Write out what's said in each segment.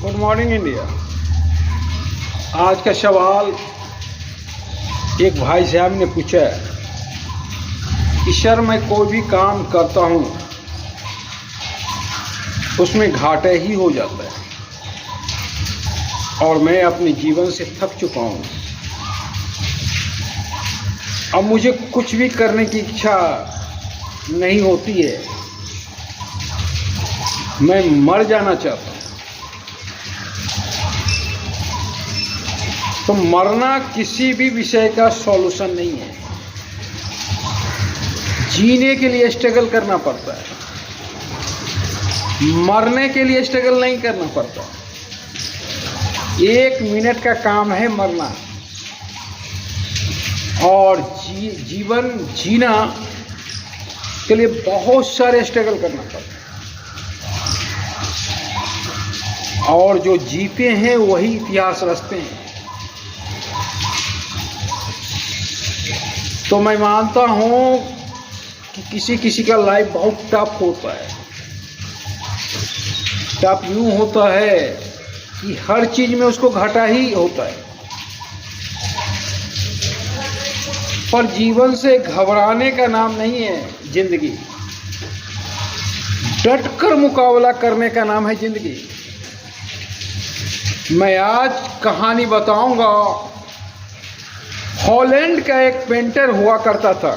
Good morning India. आज का सवाल एक भाई साहब ने पूछा कि सर मैं कोई भी काम करता हूँ उसमें घाटा ही हो जाता है और मैं अपने जीवन से थक चुका हूँ। अब मुझे कुछ भी करने की इच्छा नहीं होती है, मैं मर जाना चाहता हूँ। तो मरना किसी भी विषय का सॉल्यूशन नहीं है। जीने के लिए स्ट्रगल करना पड़ता है, मरने के लिए स्ट्रगल नहीं करना पड़ता। 1 मिनट का काम है मरना, और जीवन जीना के लिए बहुत सारे स्ट्रगल करना पड़ता है, और जो जीते हैं वही इतिहास रचते हैं। तो मैं मानता हूँ कि किसी किसी का लाइफ बहुत टफ होता है। टफ यूँ होता है कि हर चीज़ में उसको घाटा ही होता है, पर जीवन से घबराने का नाम नहीं है जिंदगी। डटकर मुकाबला करने का नाम है जिंदगी। मैं आज कहानी बताऊंगा। हॉलैंड का एक पेंटर हुआ करता था,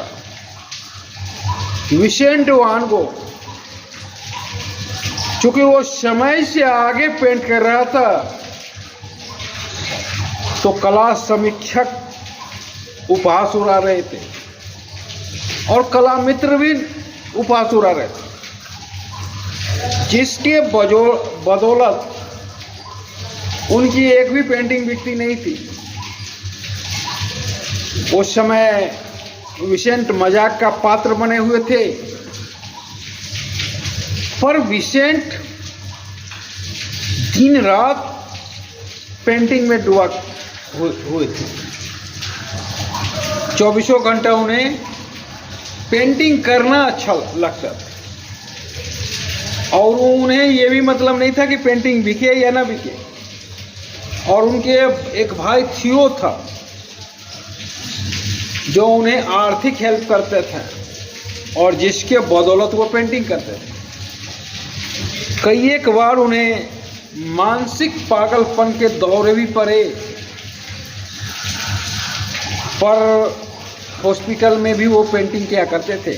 विसेंट वान गो। चूंकि वो समय से आगे पेंट कर रहा था, तो कला समीक्षक उपहास उड़ा रहे थे और कला मित्र भी उपहास उड़ा रहे थे, जिसके बदौलत उनकी एक भी पेंटिंग बिकती नहीं थी। उस समय विसेंट मजाक का पात्र बने हुए थे, पर विसेंट दिन रात पेंटिंग में डूबा हुए थे। 24 घंटा उन्हें पेंटिंग करना अच्छा लगता था, और उन्हें यह भी मतलब नहीं था कि पेंटिंग बिके या ना बिके। और उनके एक भाई थियो था जो उन्हें आर्थिक हेल्प करते थे, और जिसके बदौलत वो पेंटिंग करते थे। कई एक बार उन्हें मानसिक पागलपन के दौरे भी पड़े, पर हॉस्पिटल में भी वो पेंटिंग किया करते थे।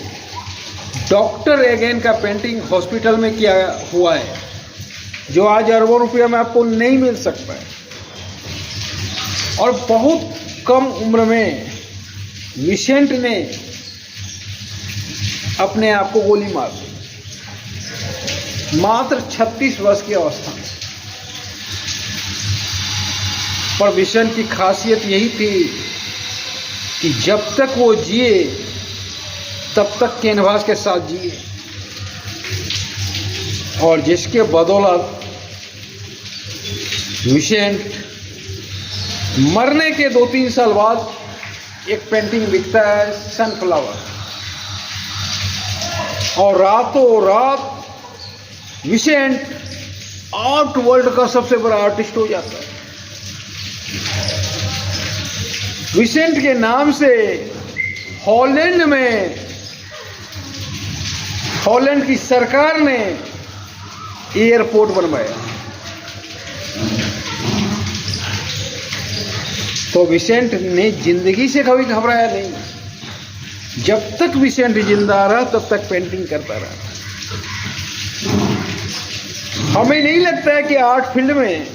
डॉक्टर एगेन का पेंटिंग हॉस्पिटल में किया हुआ है, जो आज अरबों रुपया में आपको नहीं मिल सकता है। और बहुत कम उम्र में विसेंट ने अपने आप को गोली मार दी, मात्र 36 वर्ष की अवस्था में। पर विसेंट की खासियत यही थी कि जब तक वो जिए तब तक कैनवास के साथ जिए, और जिसके बदौलत विसेंट मरने के 2-3 साल बाद एक पेंटिंग बिकता है, सनफ्लावर, और रातों रात विसेंट आर्ट वर्ल्ड का सबसे बड़ा आर्टिस्ट हो जाता है। विसेंट के नाम से हॉलैंड में हॉलैंड की सरकार ने एयरपोर्ट बनवाया। तो विसेंट ने जिंदगी से कभी घबराया नहीं। जब तक विसेंट जिंदा रहा तब तक पेंटिंग करता रहा। हमें नहीं लगता है कि आर्ट फील्ड में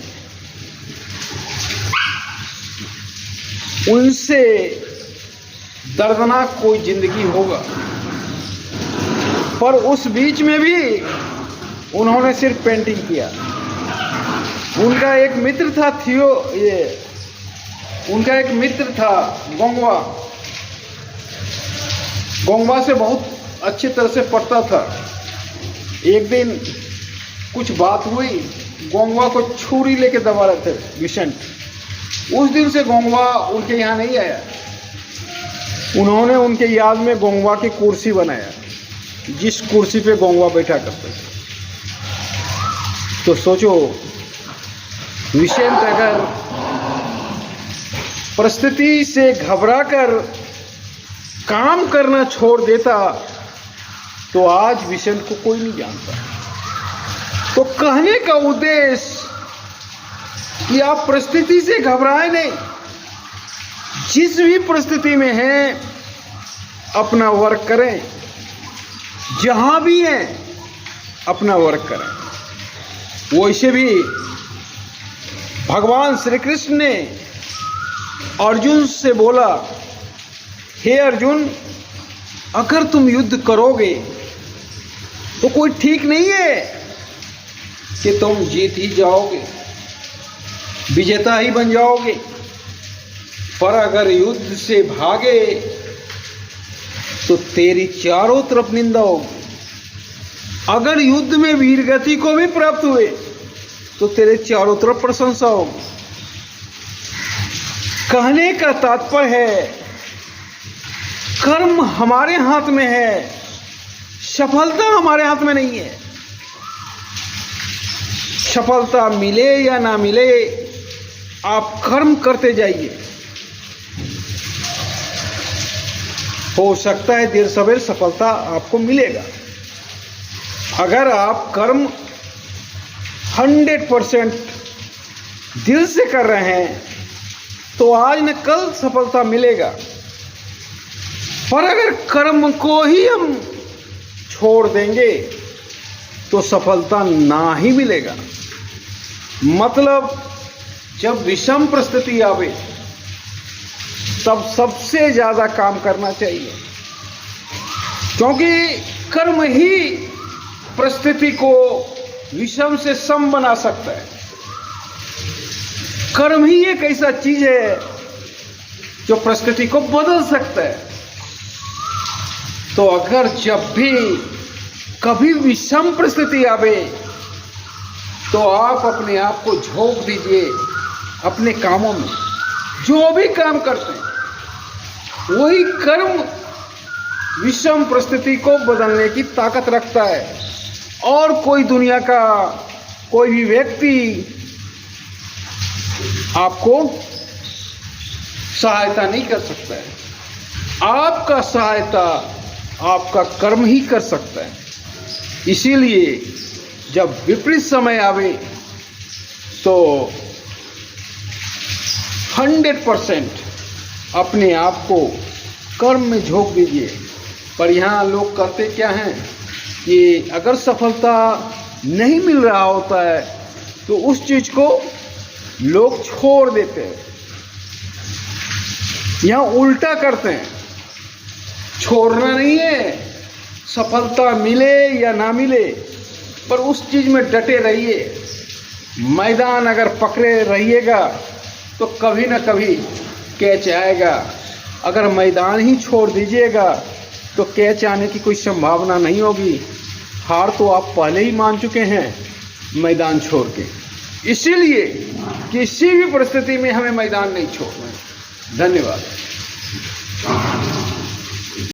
उनसे दर्दनाक कोई जिंदगी होगा, पर उस बीच में भी उन्होंने सिर्फ पेंटिंग किया। उनका एक मित्र था उनका एक मित्र था गोंगवा से बहुत अच्छी तरह से पढ़ता था। एक दिन कुछ बात हुई, गोंगवा को छुरी लेके दबा रहे थे विसेंट। उस दिन से गोंगवा उनके यहाँ नहीं आया। उन्होंने उनके याद में गोंगवा की कुर्सी बनाया, जिस कुर्सी पे गोंगवा बैठा करते थे। तो सोचो विशेंट अगर परिस्थिति से घबराकर काम करना छोड़ देता तो आज विशेंट को कोई नहीं जानता। तो कहने का उद्देश्य कि आप परिस्थिति से घबराए नहीं, जिस भी परिस्थिति में हैं अपना वर्क करें, जहां भी हैं अपना वर्क करें। वैसे भी भगवान श्री कृष्ण ने अर्जुन से बोला, हे अर्जुन, अगर तुम युद्ध करोगे तो कोई ठीक नहीं है कि तुम जीत ही जाओगे, विजेता ही बन जाओगे। पर अगर युद्ध से भागे तो तेरी चारों तरफ निंदा होगी। अगर युद्ध में वीरगति को भी प्राप्त हुए तो तेरे चारों तरफ प्रशंसा होगी। कहने का तात्पर्य है, कर्म हमारे हाथ में है, सफलता हमारे हाथ में नहीं है। सफलता मिले या ना मिले, आप कर्म करते जाइए। हो सकता है देर सवेर सफलता आपको मिलेगा। अगर आप कर्म 100% दिल से कर रहे हैं तो आज न कल सफलता मिलेगा। पर अगर कर्म को ही हम छोड़ देंगे तो सफलता ना ही मिलेगा। मतलब जब विषम परिस्थिति आवे तब सबसे ज्यादा काम करना चाहिए, क्योंकि कर्म ही परिस्थिति को विषम से सम बना सकता है। कर्म ही एक ऐसा चीज है जो परिस्थिति को बदल सकता है। तो अगर जब भी कभी विषम परिस्थिति आवे तो आप अपने आप को झोंक दीजिए अपने कामों में। जो भी काम करते हैं वही कर्म विषम परिस्थिति को बदलने की ताकत रखता है, और कोई दुनिया का कोई भी व्यक्ति आपको सहायता नहीं कर सकता है। आपका सहायता आपका कर्म ही कर सकता है। इसीलिए जब विपरीत समय आवे तो 100% अपने आप को कर्म में झोंक दीजिए। पर यहाँ लोग करते क्या हैं कि अगर सफलता नहीं मिल रहा होता है तो उस चीज को लोग छोड़ देते हैं। यहाँ उल्टा करते हैं, छोड़ना नहीं है, सफलता मिले या ना मिले पर उस चीज में डटे रहिए। मैदान अगर पकड़े रहिएगा तो कभी ना कभी कैच आएगा। अगर मैदान ही छोड़ दीजिएगा तो कैच आने की कोई संभावना नहीं होगी। हार तो आप पहले ही मान चुके हैं मैदान छोड़ के। इसीलिए किसी भी परिस्थिति में हमें मैदान नहीं छोड़ना है। धन्यवाद।